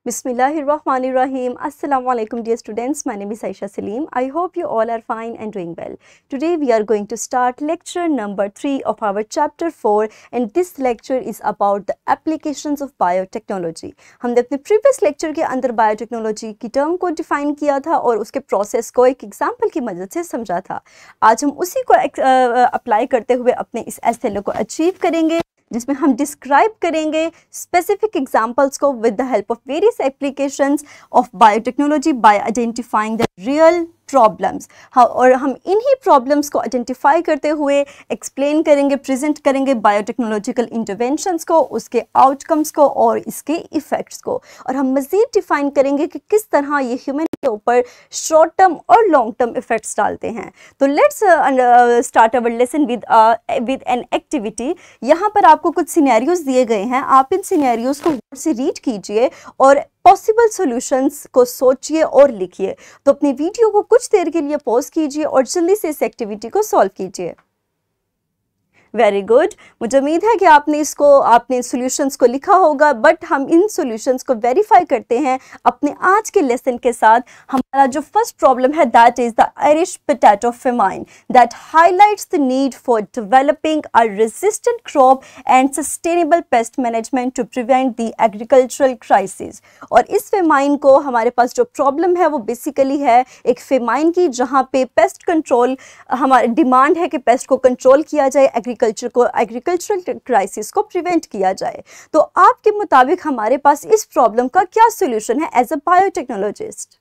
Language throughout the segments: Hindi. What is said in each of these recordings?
Bismillahirrahmanirrahim. Assalamu alaikum dear students. My name is Aisha Salim. I hope you all are fine and doing well. Today we are going to start lecture number 3 of our chapter 4 and this lecture is about the applications of biotechnology. हमने अपने previous lecture के अंदर biotechnology की term को define किया था और उसके process को एक example की मदद से समझा था. आज हम उसी को apply करते हुए अपने इस SLO को achieve करेंगे जिसमें हम डिस्क्राइब करेंगे स्पेसिफिक एग्जांपल्स को with the help of various applications of biotechnology bye identifying the real problems. और हम इन्हीं प्रॉब्लम्स को आइडेंटिफाई करते हुए एक्सप्लेन करेंगे, प्रेजेंट करेंगे बायोटेक्नोलॉजिकल इंटरवेंशंस को, उसके आउटकम्स को और इसके इफ़ेक्ट्स को. और हम मज़ीद डिफ़ाइन करेंगे कि किस तरह ये ह्यूमन के ऊपर शॉर्ट टर्म और लॉन्ग टर्म इफ़ेक्ट्स डालते हैं. तो let's start our lesson with an activity. यहाँ पर आपको कुछ सिनेरियोज दिए गए हैं. आप इन सिनेरियोज को गौर से रीड कीजिए और पॉसिबल सॉल्यूशंस को सोचिए और लिखिए. तो अपनी वीडियो को कुछ देर के लिए पॉज कीजिए और जल्दी से इस एक्टिविटी को सॉल्व कीजिए. Very good. मुझे उम्मीद है कि आपने सॉल्यूशंस को लिखा होगा, बट हम इन सॉल्यूशंस को वेरीफाई करते हैं अपने आज के लेसन के साथ. हमारा जो फर्स्ट प्रॉब्लम है that is the Irish potato famine that highlights the need for developing a resistant crop and sustainable pest management to prevent the agricultural crisis. और इस फेमाइन को हमारे पास जो प्रॉब्लम है वो बेसिकली है एक फेमाइन की, जहाँ पे पेस्ट कंट्रोल हमारी डिमांड है कि पेस्ट को कंट्रोल किया जाए, एग्रीकल्चरल क्राइसिस को प्रिवेंट किया जाए. तो आपके मुताबिक हमारे पास इस प्रॉब्लम का क्या सॉल्यूशन है as a biotechnologist?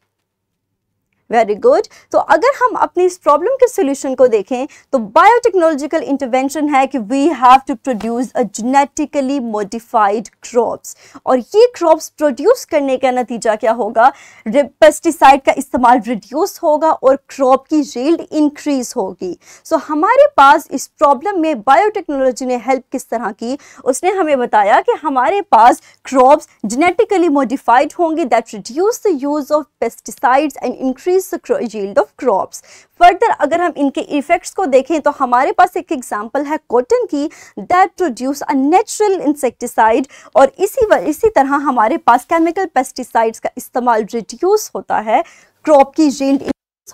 Very good. तो अगर हम अपनी इस प्रॉब्लम के सॉल्यूशन को देखें तो बायोटेक्नोलॉजिकल इंटरवेंशन है कि we have to produce a genetically modified crops. और ये क्रॉप्स प्रोड्यूस करने का नतीजा क्या होगा? पेस्टिसाइड का इस्तेमाल रिड्यूस होगा और क्रॉप की यील्ड इंक्रीज होगी. सो हमारे पास इस प्रॉब्लम में बायोटेक्नोलॉजी ने हेल्प किस तरह की? उसने हमें बताया कि हमारे पास क्रॉप्स जेनेटिकली मॉडिफाइड होंगी that reduce the use of pesticides and increase the yield of crops. Further अगर हम इनके इफेक्ट्स को देखें तो हमारे पास एक एग्जांपल है कॉटन की that produce a natural insecticide. और इसी तरह हमारे पास केमिकल पेस्टिसाइड्स का इस्तेमाल रिड्यूस होता है, क्रॉप की यील्ड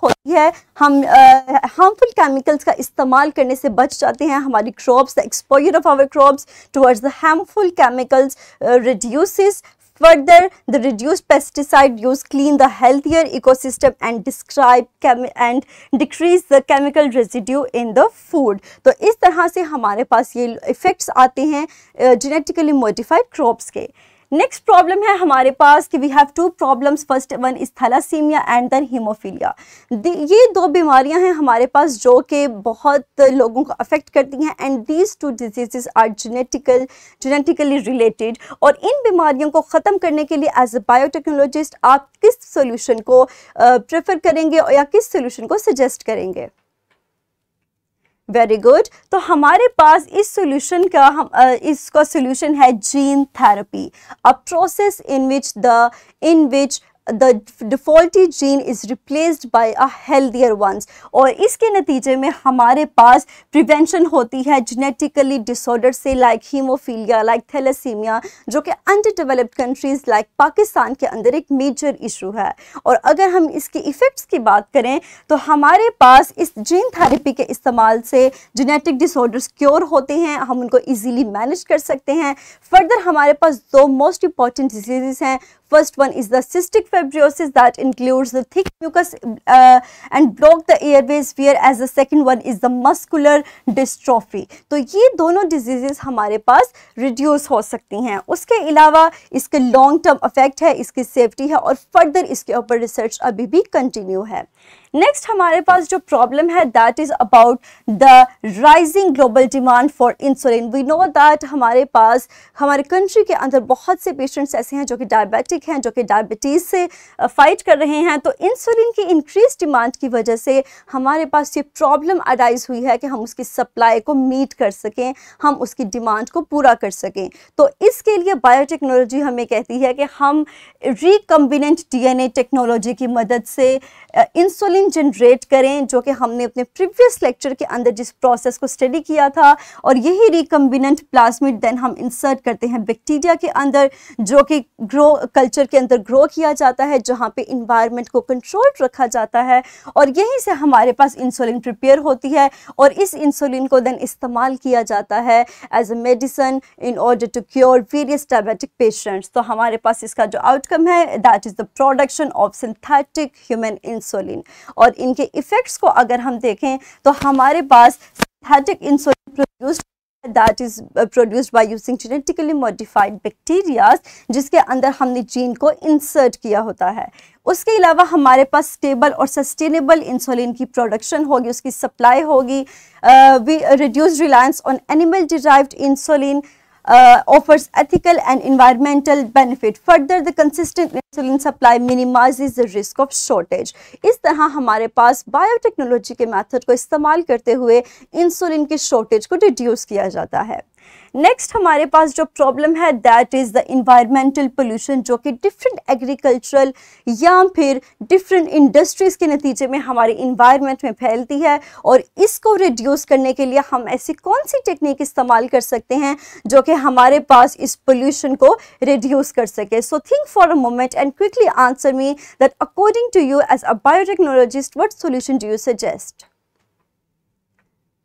होती है, हम हार्मफुल केमिकल्स का इस्तेमाल करने से बच जाते हैं. हमारी crops, the exposure of our crops towards the harmful chemicals reduces. Further, the reduced pesticide use clean the healthier ecosystem and decrease the chemical residue in the food. तो इस तरह से हमारे पास ये इफेक्ट्स आते हैं genetically modified crops के. नेक्स्ट प्रॉब्लम है हमारे पास कि we have two problems. First one is thalassemia and then haemophilia. ये दो बीमारियां हैं हमारे पास जो कि बहुत लोगों को अफेक्ट करती हैं and these two diseases are genetically related. और इन बीमारियों को ख़त्म करने के लिए एज अ बायोटेक्नोलॉजिस्ट आप किस सोल्यूशन को प्रेफर करेंगे या किस सोल्यूशन को सजेस्ट करेंगे? Very good. तो हमारे पास इस सॉल्यूशन का इसका सॉल्यूशन है gene therapy, a process in which the faulty gene is replaced by a healthier ones. और इसके नतीजे में हमारे पास प्रिवेंशन होती है जेनेटिकली डिसऑर्डर से, लाइक हीमोफीलिया, लाइक थैलेसीमिया, जो कि under developed countries like Pakistan के अंदर एक मेजर इशू है. और अगर हम इसके इफ़ेक्ट्स की बात करें तो हमारे पास इस जीन थेरेपी के इस्तेमाल से जेनेटिक डिसऑर्डर्स क्योर होते हैं, हम उनको ईजीली मैनेज कर सकते हैं. फर्दर हमारे पास दो मोस्ट इंपॉर्टेंट डिजीज़ हैं. First one is the cystic fibrosis that includes the thick mucus and block the airways, whereas the second one is the muscular dystrophy. तो ये दोनों डिजीजेस हमारे पास रिड्यूस हो सकती हैं. उसके अलावा इसके लॉन्ग टर्म इफेक्ट है, इसकी सेफ्टी है और फर्दर इसके ऊपर रिसर्च अभी भी कंटिन्यू है. नेक्स्ट हमारे पास जो प्रॉब्लम है that is about the rising global demand for insulin. We know that हमारे पास हमारे कंट्री के अंदर बहुत से पेशेंट्स ऐसे हैं जो कि डायबिटिक हैं, जो कि डायबिटीज़ से फाइट कर रहे हैं. तो इंसुलिन की इंक्रीज डिमांड की वजह से हमारे पास ये प्रॉब्लम अराइज हुई है कि हम उसकी सप्लाई को मीट कर सकें, हम उसकी डिमांड को पूरा कर सकें. तो इसके लिए बायोटेक्नोलॉजी हमें कहती है कि हम रिकम्बिनेंट DNA टेक्नोलॉजी की मदद से इंसुलिन इंसुलिन जनरेट करें, जो कि हमने अपने प्रीवियस लेक्चर के अंदर जिस प्रोसेस को स्टडी किया था, और यही रिकम्बिनेंट प्लाज्मिड देन हम इंसर्ट करते हैं बैक्टीरिया के अंदर, जो कि ग्रो कल्चर के अंदर ग्रो किया जाता है, जहाँ पे इन्वायरमेंट को कंट्रोल रखा जाता है, और यहीं से हमारे पास इंसुलिन प्रिपेयर होती है, और इस इंसुलिन को देन इस्तेमाल किया जाता है as a medicine in order to cure various diabetic patients. तो हमारे पास इसका जो आउटकम है that is the production of synthetic human insulin. और इनके इफेक्ट्स को अगर हम देखें तो हमारे पास synthetic insulin produced that is produced by using genetically modified bacteria, जिसके अंदर हमने जीन को इंसर्ट किया होता है। उसके अलावा हमारे पास स्टेबल और सस्टेनेबल इंसुलिन की प्रोडक्शन होगी, उसकी सप्लाई होगी। We reduce reliance on animal derived insulin offers ethical and environmental benefit. Further, the consistent insulin supply minimizes the risk of shortage. इस तरह हमारे पास बायोटेक्नोलॉजी के मेथड को इस्तेमाल करते हुए इंसुलिन के शॉर्टेज को रिड्यूस किया जाता है। नेक्स्ट हमारे पास जो प्रॉब्लम है that is the environmental pollution, जो कि डिफरेंट एग्रीकल्चरल या फिर डिफरेंट इंडस्ट्रीज़ के नतीजे में हमारे इन्वायरमेंट में फैलती है, और इसको रिड्यूस करने के लिए हम ऐसी कौन सी टेक्निक इस्तेमाल कर सकते हैं जो कि हमारे पास इस पोल्यूशन को रिड्यूस कर सके। So think for a moment and quickly answer me that according to you as a biotechnologist what solution do you suggest.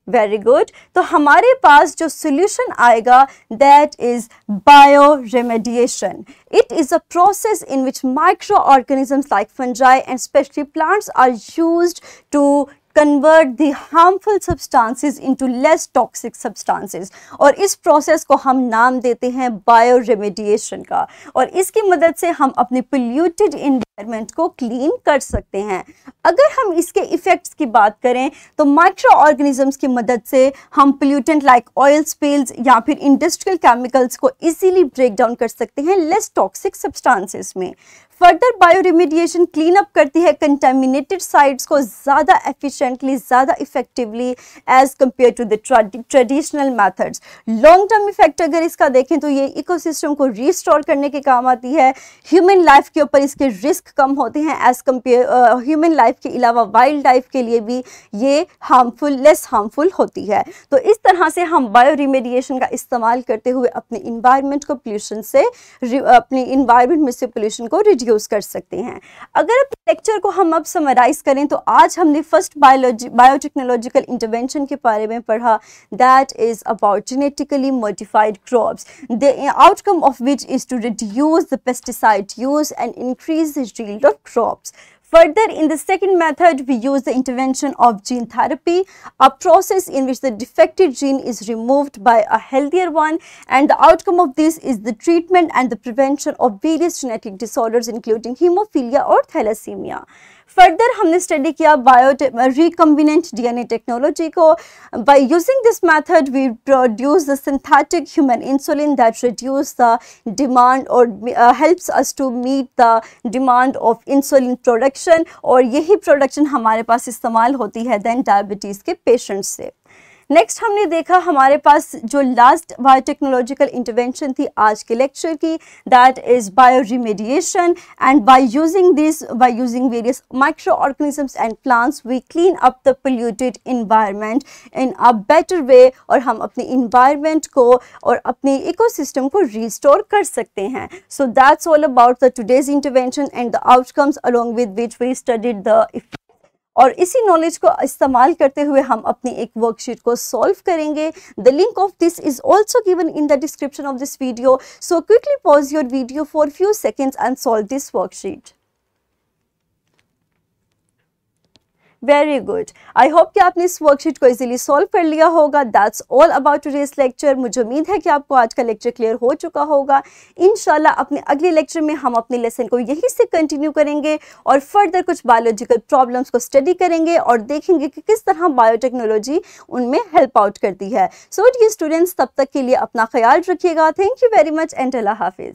Very good. तो हमारे पास जो सोल्यूशन आएगा that is bioremediation. It is a process in which microorganisms like fungi and specially plants are used to convert the harmful substances into less toxic substances, और इस प्रोसेस को हम नाम देते हैं बायो रेमेडिएशन का, और इसकी मदद से हम अपने पोल्यूटेड एनवायरनमेंट को क्लीन कर सकते हैं। अगर हम इसके इफ़ेक्ट्स की बात करें तो माइक्रो ऑर्गेनिजम्स की मदद से हम पोल्यूटेंट लाइक ऑयल स्पिल्स या फिर इंडस्ट्रियल केमिकल्स को इजीली ब्रेक डाउन कर सकते हैं लेस टॉक्सिक सब्सटेंसेस में। Further bioremediation clean up करती है कंटेमिनेटेड साइट्स को ज़्यादा एफिशिएंटली, ज़्यादा effectively as compare to the traditional methods. Long term effect अगर इसका देखें तो ये इकोसिस्टम को रीस्टोर करने के काम आती है। ह्यूमन लाइफ के ऊपर इसके रिस्क कम होते हैं एज कम्पेयर ह्यूमन लाइफ के अलावा वाइल्ड लाइफ के लिए भी ये लेस हार्मफुल होती है। तो इस तरह से हम बायो रेमेडिएशन का इस्तेमाल करते हुए अपने इन्वायरमेंट को पोल्यूशन से अपने इन्वायरमेंट में से पोल्यूशन को यूज कर सकते हैं। अगर अपने लेक्चर को हम अब समराइज करें तो आज हमने फर्स्ट बायोटेक्नोलॉजिकल इंटरवेंशन के बारे में पढ़ा that is about genetically modified crops, the outcome of which is to reduce the pesticide use and increase the yield of crops. Further, in the second method, we use the intervention of gene therapy, a process in which the defective gene is removed by a healthier one, and the outcome of this is the treatment and the prevention of various genetic disorders including hemophilia or thalassemia. Further हमने स्टडी किया रिकम्बिनेंट डीएनए टेक्नोलॉजी को। By using this method we produce the synthetic human insulin that reduce the demand और helps us to meet the demand of insulin production, और यही प्रोडक्शन हमारे पास इस्तेमाल होती है देन डायबिटीज़ के पेशेंट्स से। नेक्स्ट हमने देखा हमारे पास जो लास्ट बायोटेक्नोलॉजिकल इंटरवेंशन थी आज के लेक्चर की that is bioremediation, and by using various microorganisms and plants we clean up the polluted environment in a better way, और हम अपने इन्वायरमेंट को और अपने इकोसिस्टम को रिस्टोर कर सकते हैं। So that's all about the today's intervention and the outcomes along with which we studied the effect, और इसी नॉलेज को इस्तेमाल करते हुए हम अपनी एक वर्कशीट को सॉल्व करेंगे। The link of this is also given in the description of this video, so quickly pause your video for few seconds and solve this worksheet. Very good, I hope कि आपने इस वर्कशीट को इजीली सॉल्व कर लिया होगा। That's all about today's lecture. मुझे उम्मीद है कि आपको आज का लेक्चर क्लियर हो चुका होगा। इंशाल्लाह अपने अगले लेक्चर में हम अपने लेसन को यहीं से कंटिन्यू करेंगे और फर्दर कुछ बायोलॉजिकल प्रॉब्लम्स को स्टडी करेंगे और देखेंगे कि किस तरह बायोटेक्नोलॉजी उनमें हेल्प आउट करती है। सो डियर स्टूडेंट्स, तब तक के लिए अपना ख्याल रखिएगा। Thank you very much and अल्लाह हाफिज़।